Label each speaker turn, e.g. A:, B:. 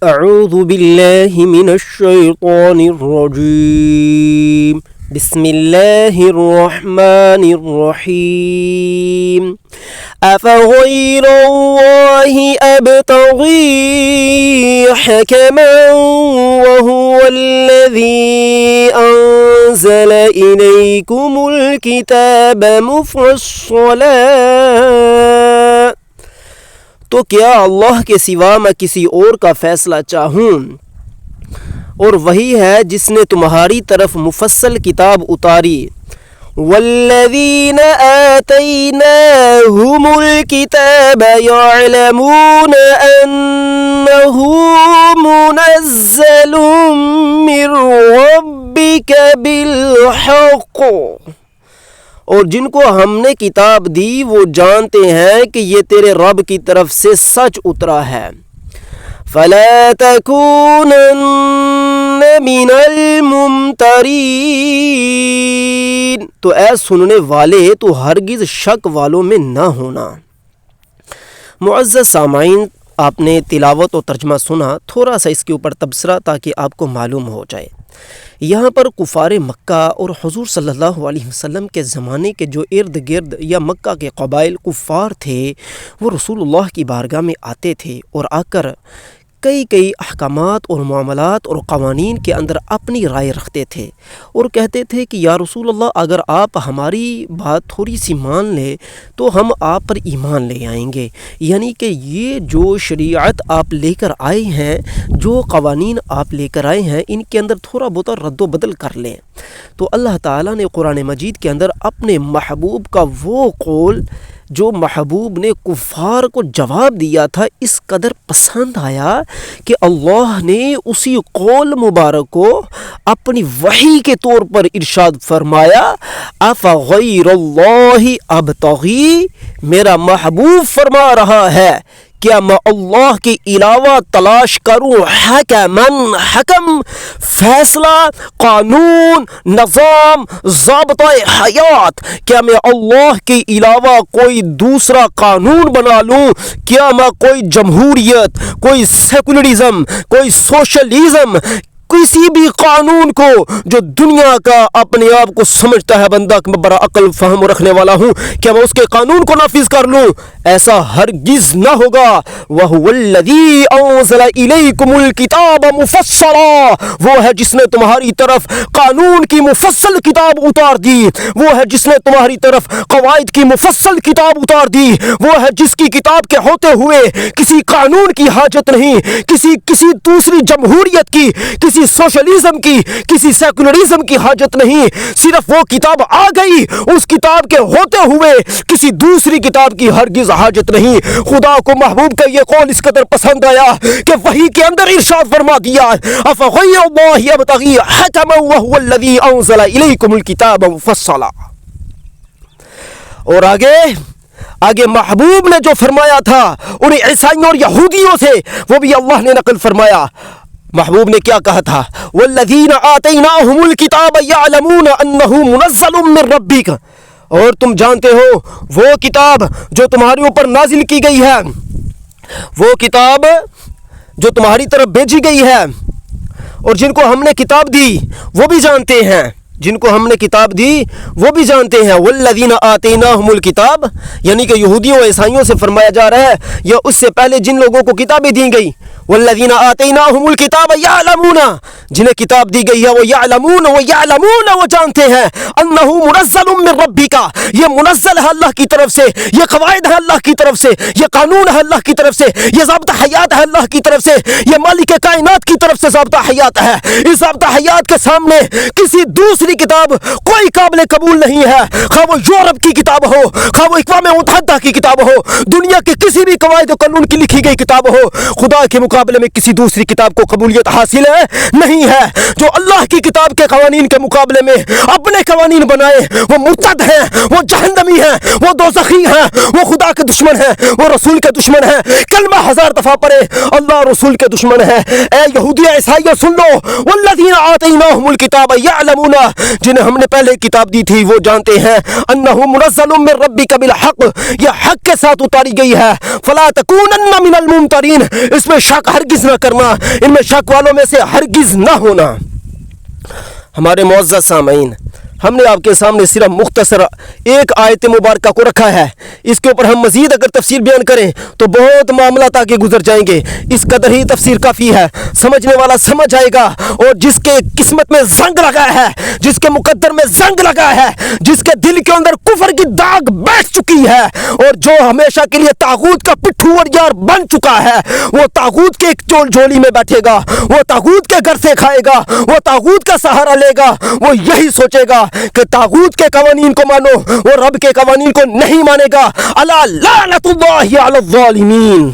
A: اعوذ باللہ من الشیطان الرجیم بسم اللہ الرحمن الرحیم افغیر اللہ ابتغی حکما وهو الذی انزل الیکم الکتاب مفصلا، تو کیا اللہ کے سوا میں کسی اور کا فیصلہ چاہوں، اور وہی ہے جس نے تمہاری طرف مفصل کتاب اتاری۔ والذین آتیناہم الکتاب یعلمون انہ منزل من ربک بالحق، اور جن کو ہم نے کتاب دی وہ جانتے ہیں کہ یہ تیرے رب کی طرف سے سچ اترا ہے۔ فَلَا تَكُونَنَّ مِنَ الْمُمْتَرِينَ، تو اے سننے والے تو ہرگز شک والوں میں نہ ہونا۔ معزز سامعین، آپ نے تلاوت و ترجمہ سنا، تھوڑا سا اس کے اوپر تبصرہ تاکہ آپ کو معلوم ہو جائے۔ یہاں پر کفار مکہ اور حضور صلی اللہ علیہ وسلم کے زمانے کے جو ارد گرد یا مکہ کے قبائل کفار تھے، وہ رسول اللہ کی بارگاہ میں آتے تھے اور آ کر کئی احکامات اور معاملات اور قوانین کے اندر اپنی رائے رکھتے تھے اور کہتے تھے کہ یا رسول اللہ، اگر آپ ہماری بات تھوڑی سی مان لیں تو ہم آپ پر ایمان لے آئیں گے، یعنی کہ یہ جو شریعت آپ لے کر آئے ہیں، جو قوانین آپ لے کر آئے ہیں، ان کے اندر تھوڑا بہت رد و بدل کر لیں۔ تو اللہ تعالیٰ نے قرآن مجید کے اندر اپنے محبوب کا وہ قول جو محبوب نے کفار کو جواب دیا تھا اس قدر پسند آیا کہ اللہ نے اسی قول مبارک کو اپنی وحی کے طور پر ارشاد فرمایا، افغیر اللہ ابتغی، میرا محبوب فرما رہا ہے کیا میں اللہ کے علاوہ تلاش کروں حکم، فیصلہ، قانون، نظام، ضابطہ حیات، کیا میں اللہ کے علاوہ کوئی دوسرا قانون بنا لوں؟ کیا میں کوئی جمہوریت، کوئی سیکولرزم، کوئی سوشلزم، کسی بھی قانون کو جو دنیا کا اپنے آپ کو سمجھتا ہے بندہ کہ میں بڑا عقل فہم رکھنے والا ہوں، کیا میں اس کے قانون کو نافذ کر لوں؟ ایسا ہرگز نہ ہوگا۔ وَهُوَ الَّذِي أَنزَلَ إِلَيْكُمُ الْكِتَابَ مُفَصَّلًا، وہ ہے جس نے تمہاری طرف قانون کی مفصل کتاب اتار دی، وہ ہے جس نے تمہاری طرف قواعد کی مفصل کتاب اتار دی، وہ ہے جس کی کتاب کے ہوتے ہوئے کسی قانون کی حاجت نہیں، کسی دوسری جمہوریت کی، کسی سوشلزم کی، کسی سیکولرزم کی حاجت نہیں، صرف وہ کتاب آ گئی، اس کتاب کے ہوتے ہوئے کسی دوسری کتاب کی ہرگز حاجت نہیں۔ خدا کو محبوب کا یہ قول اس قدر پسند آیا کہ وحی کے اندر ارشاد فرما دیا، افغیر اللہ ابتغی حکما وهو الذی انزل الیکم الکتاب مفصلا۔ اور آگے محبوب نے جو فرمایا تھا انہیں عیسائیوں اور یہودیوں سے، وہ بھی اللہ نے نقل فرمایا۔ محبوب نے کیا کہا تھا؟ والذین آتیناہم الکتاب یعلمون انہ منزل من ربک، اور تم جانتے ہو وہ کتاب جو تمہارے اوپر نازل کی گئی ہے، وہ کتاب جو تمہاری طرف بھیجی گئی ہے، اور جن کو ہم نے کتاب دی وہ بھی جانتے ہیں، جن کو ہم نے کتاب دی وہ بھی جانتے ہیں۔ والذین آتیناہم الکتاب، یعنی کہ یہودیوں اور عیسائیوں سے فرمایا جا رہا ہے یا اس سے پہلے جن لوگوں کو کتابیں دی گئی، والذین آتیناہم الکتاب یعلمون، جنہیں کتاب دی گئی ہے وہ یعلمون، وہ جانتے ہیں انہ منزل من ربک، یہ منزل ہے اللہ کی طرف سے، یہ قواعد ہے اللہ کی طرف سے، یہ قانون ہے اللہ کی طرف سے، یہ ضابطہ حیات ہے اللہ کی طرف سے، یہ مالک کائنات کی طرف سے ضابطہ حیات ہے۔ اس ضابطہ حیات کے سامنے کسی دوسری کتاب کوئی قابل قبول نہیں ہے، خواہ وہ یورپ کی کتاب ہو، خواہ وہ اقوام متحدہ کی کتاب ہو، دنیا کے کسی بھی قواعد و قانون کی لکھی گئی کتاب ہو، خدا کے مقابلے میں کسی دوسری کتاب کو قبولیت حاصل ہے نہیں ہے۔ جو اللہ کی کتاب کے قوانین کے مقابلے میں اپنے قوانین بنائے وہ مرتد ہیں، وہ جہنمی ہیں، وہ دوزخی ہیں، وہ خدا کے دشمن ہیں، وہ رسول کے دشمن ہیں۔ کلمہ 1000 دفعہ پڑھے، اللہ رسول کے دشمن ہیں۔ اے یہودی عیسائیوں سن لو، والذین آتیناہم الکتاب یعلمون، جنہیں ہم نے پہلے کتاب دی تھی وہ جانتے ہیں انہ منزل من ربک بالحق، یہ حق کے ساتھ اتاری گئی ہے۔ فلا تکونن من الممترین، اس میں شک شک ہرگز نہ کرنا، ان میں شک والوں میں سے ہرگز نہ ہونا۔ ہمارے معزز سامعین، ہم نے آپ کے سامنے صرف مختصر ایک آیت مبارکہ کو رکھا ہے، اس کے اوپر ہم مزید اگر تفسیر بیان کریں تو بہت معاملات آگے گزر جائیں گے، اس قدر ہی تفسیر کافی ہے، سمجھنے والا سمجھ آئے گا، اور جس کے قسمت میں زنگ لگا ہے، جس کے مقدر میں زنگ لگا ہے، جس کے دل کے اندر کفر کی داغ بیٹھ چکی ہے، اور جو ہمیشہ کے لیے طاغوت کا پٹھو اور یار بن چکا ہے، وہ طاغوت کے جھولی میں بیٹھے گا، وہ طاغوت کے گھر سے کھائے گا، وہ طاغوت کا سہارا لے گا، وہ یہی سوچے گا کہ طاغوت کے قوانین کو مانو، وہ رب کے قوانین کو نہیں مانے گا۔ الا لعنت اللہ علی الظالمین۔